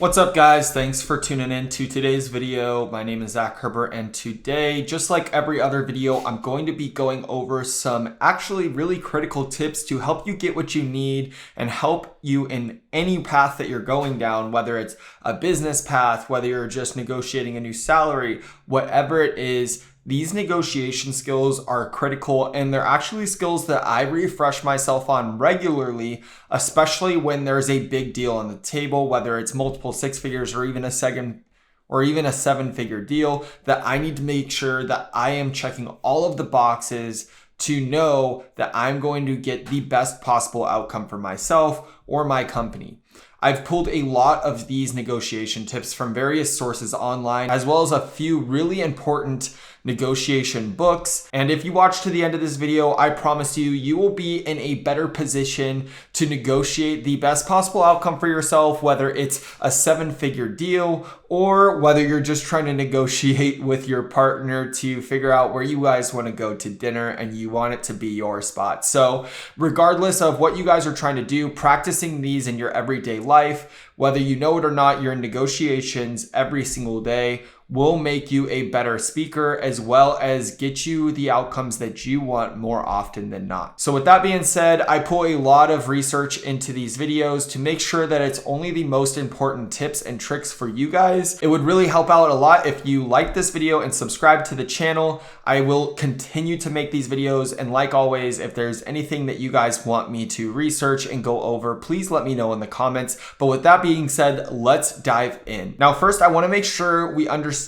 What's up, guys? Thanks for tuning in to today's video. My name is Zach Herbert, and today, just like every other video, I'm going to be going over some actually really critical tips to help you get what you need and help you in any path that you're going down, whether it's a business path, whether you're just negotiating a new salary, whatever it is. These negotiation skills are critical, and they're actually skills that I refresh myself on regularly, especially when there's a big deal on the table, whether it's multiple six figures or even a seven-figure deal, that I need to make sure that I am checking all of the boxes to know that I'm going to get the best possible outcome for myself or my company. I've pulled a lot of these negotiation tips from various sources online, as well as a few really important negotiation books. And if you watch to the end of this video, I promise you will be in a better position to negotiate the best possible outcome for yourself, whether it's a seven-figure deal or whether you're just trying to negotiate with your partner to figure out where you guys want to go to dinner and you want it to be your spot. So regardless of what you guys are trying to do, practicing these in your everyday life, whether you know it or not, you're in negotiations every single day, will make you a better speaker, as well as get you the outcomes that you want more often than not. So with that being said, I pull a lot of research into these videos to make sure that it's only the most important tips and tricks for you guys. It would really help out a lot if you like this video and subscribe to the channel. I will continue to make these videos, and like always, if there's anything that you guys want me to research and go over, please let me know in the comments. But with that being said, let's dive in. Now, first, I want to make sure we understand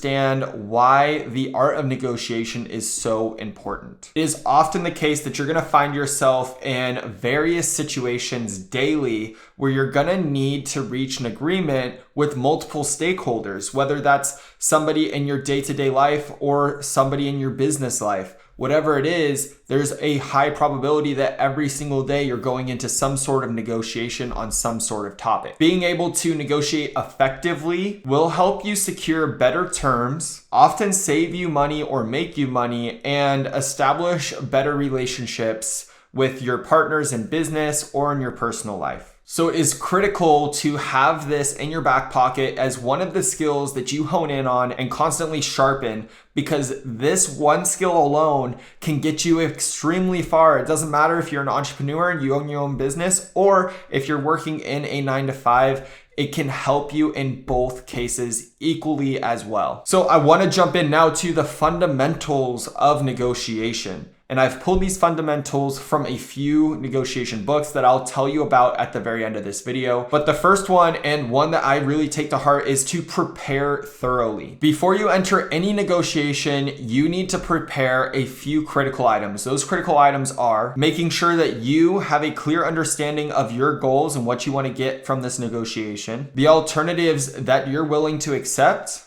why the art of negotiation is so important. It is often the case that you're going to find yourself in various situations daily where you're going to need to reach an agreement with multiple stakeholders, whether that's somebody in your day-to-day life or somebody in your business life. Whatever it is, there's a high probability that every single day you're going into some sort of negotiation on some sort of topic. Being able to negotiate effectively will help you secure better terms, often save you money or make you money, and establish better relationships with your partners in business or in your personal life. So it is critical to have this in your back pocket as one of the skills that you hone in on and constantly sharpen, because this one skill alone can get you extremely far. It doesn't matter if you're an entrepreneur and you own your own business, or if you're working in a 9-to-5, it can help you in both cases equally as well. So I want to jump in now to the fundamentals of negotiation. And I've pulled these fundamentals from a few negotiation books that I'll tell you about at the very end of this video. But the first one, and one that I really take to heart, is to prepare thoroughly. Before you enter any negotiation, you need to prepare a few critical items. Those critical items are making sure that you have a clear understanding of your goals and what you want to get from this negotiation, the alternatives that you're willing to accept.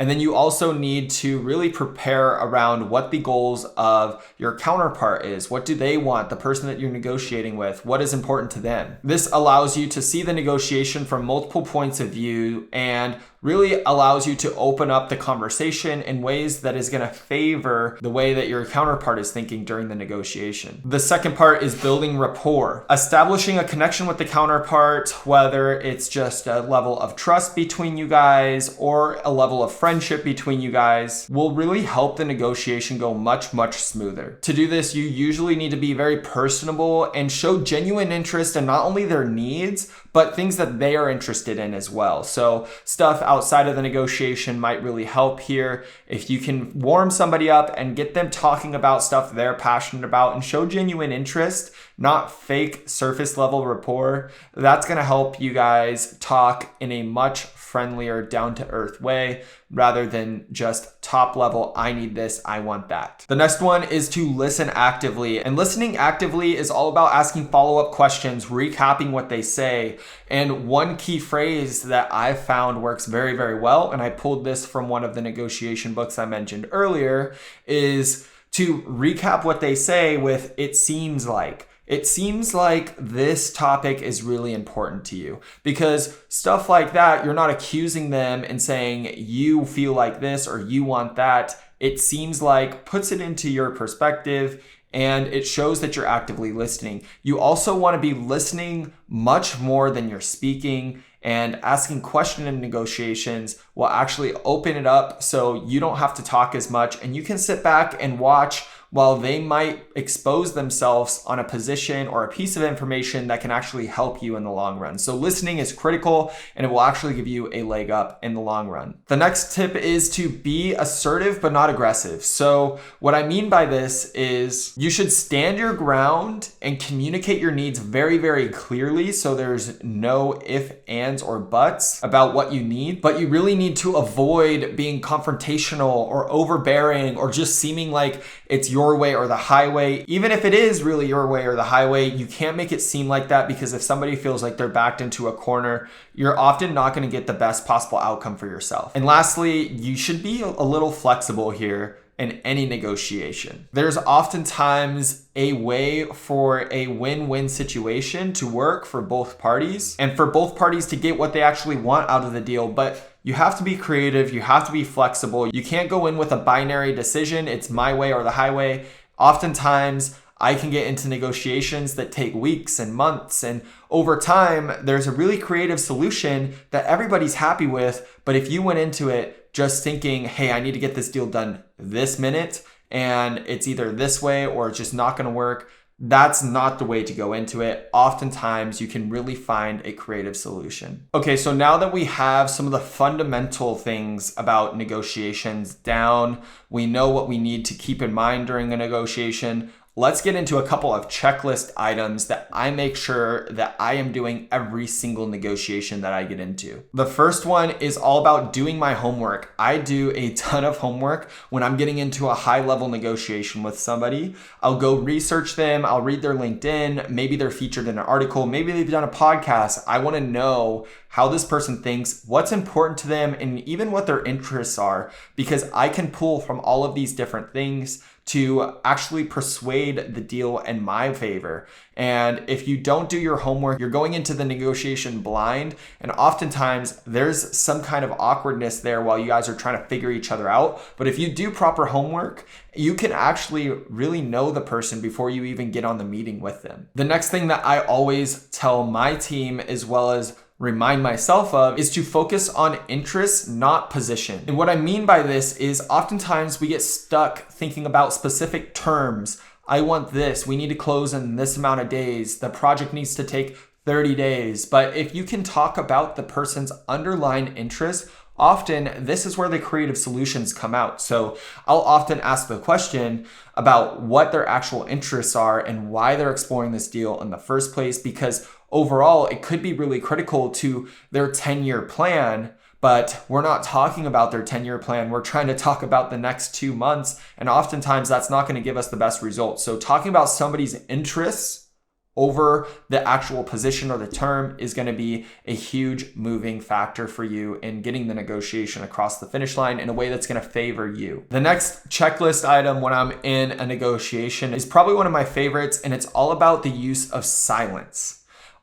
And then you also need to really prepare around what the goals of your counterpart is. What do they want? The person that you're negotiating with, what is important to them? This allows you to see the negotiation from multiple points of view and really allows you to open up the conversation in ways that is going to favor the way that your counterpart is thinking during the negotiation. The second part is building rapport. Establishing a connection with the counterpart, whether it's just a level of trust between you guys or a level of friendship between you guys, will really help the negotiation go much, much smoother. To do this, you usually need to be very personable and show genuine interest in not only their needs, but things that they are interested in as well. So stuff outside of the negotiation might really help here. If you can warm somebody up and get them talking about stuff they're passionate about and show genuine interest, not fake surface level rapport, that's going to help you guys talk in a much friendlier, down-to-earth way rather than just top level, I need this, I want that. The next one is to listen actively. And listening actively is all about asking follow-up questions, recapping what they say. And one key phrase that I've found works very, very well, and I pulled this from one of the negotiation books I mentioned earlier, is to recap what they say with "it seems like." It seems like this topic is really important to you, because stuff like that, you're not accusing them and saying you feel like this or you want that. It seems like puts it into your perspective and it shows that you're actively listening. You also want to be listening much more than you're speaking. And asking questions in negotiations will actually open it up so you don't have to talk as much and you can sit back and watch while they might expose themselves on a position or a piece of information that can actually help you in the long run. So listening is critical and it will actually give you a leg up in the long run. The next tip is to be assertive but not aggressive. So what I mean by this is you should stand your ground and communicate your needs very, very clearly so there's no if, ands, or buts about what you need. But you really need to avoid being confrontational or overbearing or just seeming like it's your way or the highway. Even if it is really your way or the highway, you can't make it seem like that, because if somebody feels like they're backed into a corner, you're often not going to get the best possible outcome for yourself. And lastly, you should be a little flexible here in any negotiation. There's oftentimes a way for a win-win situation to work for both parties and for both parties to get what they actually want out of the deal. But you have to be creative, you have to be flexible. You can't go in with a binary decision, it's my way or the highway. Oftentimes, I can get into negotiations that take weeks and months, and over time, there's a really creative solution that everybody's happy with. But if you went into it just thinking, hey, I need to get this deal done this minute, and it's either this way or it's just not going to work, that's not the way to go into it. Oftentimes, you can really find a creative solution. Okay, so now that we have some of the fundamental things about negotiations down, we know what we need to keep in mind during a negotiation. Let's get into a couple of checklist items that I make sure that I am doing every single negotiation that I get into. The first one is all about doing my homework. I do a ton of homework when I'm getting into a high-level negotiation with somebody. I'll go research them, I'll read their LinkedIn, maybe they're featured in an article, maybe they've done a podcast. I want to know how this person thinks, what's important to them, and even what their interests are, because I can pull from all of these different things to actually persuade the deal in my favor. And if you don't do your homework, you're going into the negotiation blind. And oftentimes there's some kind of awkwardness there while you guys are trying to figure each other out. But if you do proper homework, you can actually really know the person before you even get on the meeting with them. The next thing that I always tell my team, as well as remind myself of, is to focus on interests, not position. And what I mean by this is oftentimes we get stuck thinking about specific terms. I want this, we need to close in this amount of days, the project needs to take 30 days. But if you can talk about the person's underlying interest, often this is where the creative solutions come out. So I'll often ask the question about what their actual interests are and why they're exploring this deal in the first place, because overall, it could be really critical to their 10-year plan, but we're not talking about their 10-year plan. We're trying to talk about the next 2 months, and oftentimes that's not going to give us the best results. So talking about somebody's interests over the actual position or the term is going to be a huge moving factor for you in getting the negotiation across the finish line in a way that's going to favor you. The next checklist item when I'm in a negotiation is probably one of my favorites, and it's all about the use of silence.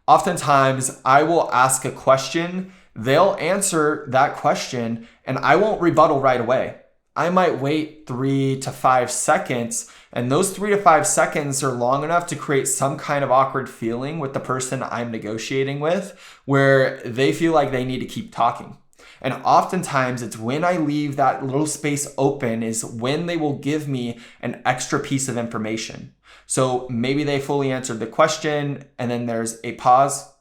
Oftentimes, I will ask a question, they'll answer that question, and I won't rebuttal right away. I might wait 3 to 5 seconds, and those 3 to 5 seconds are long enough to create some kind of awkward feeling with the person I'm negotiating with, where they feel like they need to keep talking. And oftentimes, it's when I leave that little space open is when they will give me an extra piece of information. So maybe they fully answered the question and then there's a pause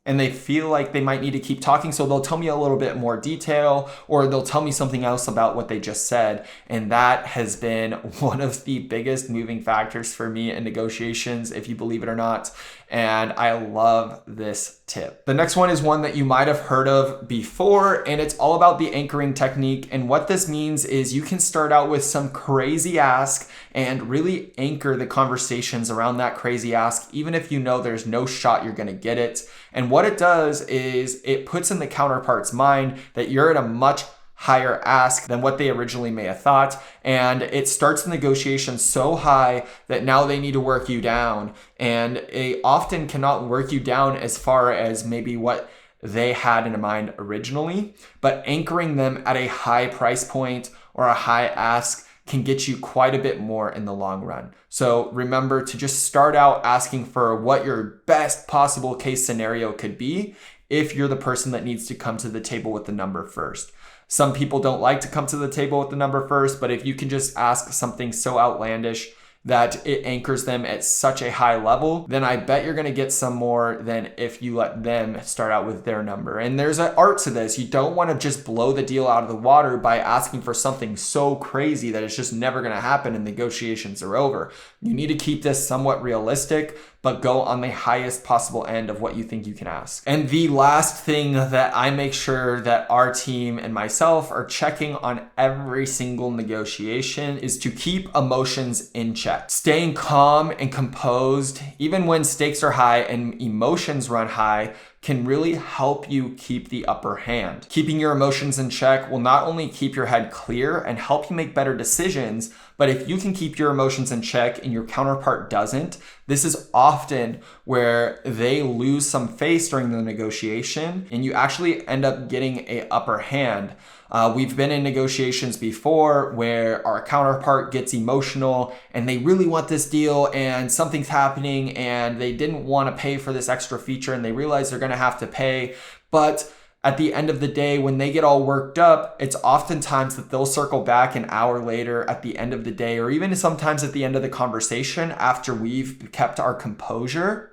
and they feel like they might need to keep talking. So they'll tell me a little bit more detail, or they'll tell me something else about what they just said. And that has been one of the biggest moving factors for me in negotiations, if you believe it or not. And I love this tip. The next one is one that you might have heard of before, and it's all about the anchoring technique. And what this means is you can start out with some crazy ask and really anchor the conversations around that crazy ask, even if you know there's no shot you're going to get it. And what it does is it puts in the counterpart's mind that you're at a much higher ask than what they originally may have thought. And it starts the negotiation so high that now they need to work you down. And they often cannot work you down as far as maybe what they had in mind originally, but anchoring them at a high price point or a high ask can get you quite a bit more in the long run. So remember to just start out asking for what your best possible case scenario could be if you're the person that needs to come to the table with the number first. Some people don't like to come to the table with the number first, but if you can just ask something so outlandish that it anchors them at such a high level, then I bet you're gonna get some more than if you let them start out with their number. And there's an art to this. You don't wanna just blow the deal out of the water by asking for something so crazy that it's just never gonna happen and negotiations are over. You need to keep this somewhat realistic, but go on the highest possible end of what you think you can ask. And the last thing that I make sure that our team and myself are checking on every single negotiation is to keep emotions in check. Staying calm and composed, even when stakes are high and emotions run high, can really help you keep the upper hand. Keeping your emotions in check will not only keep your head clear and help you make better decisions, but if you can keep your emotions in check and your counterpart doesn't, this is often where they lose some face during the negotiation and you actually end up getting an upper hand. We've been in negotiations before where our counterpart gets emotional and they really want this deal and something's happening and they didn't want to pay for this extra feature and they realize they're going to have to pay. But at the end of the day, when they get all worked up, it's oftentimes that they'll circle back an hour later at the end of the day, or even sometimes at the end of the conversation after we've kept our composure,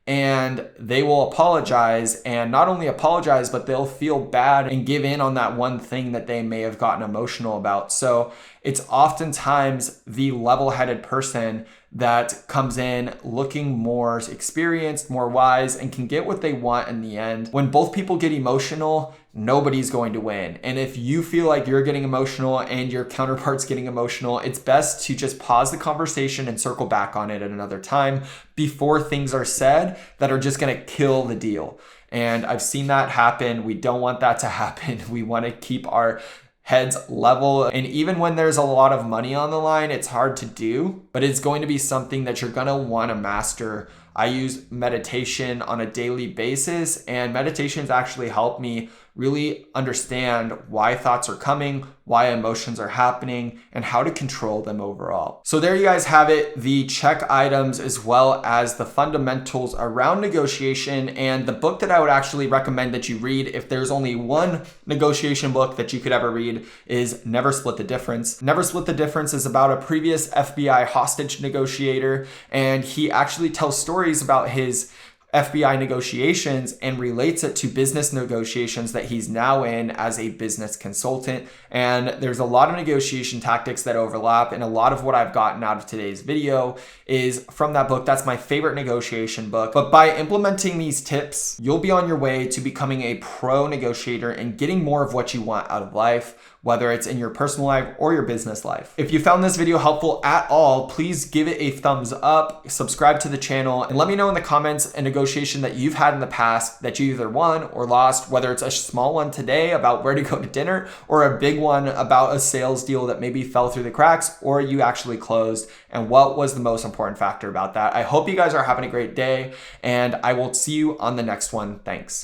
and they will apologize, and not only apologize, but they'll feel bad and give in on that one thing that they may have gotten emotional about. So it's oftentimes the level-headed person that comes in looking more experienced, more wise, and can get what they want in the end. When both people get emotional, nobody's going to win. And if you feel like you're getting emotional and your counterpart's getting emotional, it's best to just pause the conversation and circle back on it at another time before things are said that are just gonna kill the deal. And I've seen that happen. We don't want that to happen. We wanna keep our heads level. And even when there's a lot of money on the line, it's hard to do, but it's going to be something that you're going to want to master. I use meditation on a daily basis, and meditations actually help me really understand why thoughts are coming, why emotions are happening, and how to control them overall. So there you guys have it, the check items as well as the fundamentals around negotiation. And the book that I would actually recommend that you read, if there's only one negotiation book that you could ever read, is Never Split the Difference. Never Split the Difference is about a previous FBI hostage negotiator, and he actually tells stories about his FBI negotiations and relates it to business negotiations that he's now in as a business consultant. And there's a lot of negotiation tactics that overlap, and a lot of what I've gotten out of today's video is from that book. That's my favorite negotiation book. But by implementing these tips, you'll be on your way to becoming a pro negotiator and getting more of what you want out of life, whether it's in your personal life or your business life. If you found this video helpful at all, please give it a thumbs up, subscribe to the channel, and let me know in the comments a negotiation that you've had in the past that you either won or lost, whether it's a small one today about where to go to dinner or a big one about a sales deal that maybe fell through the cracks or you actually closed, and what was the most important factor about that. I hope you guys are having a great day, and I will see you on the next one. Thanks.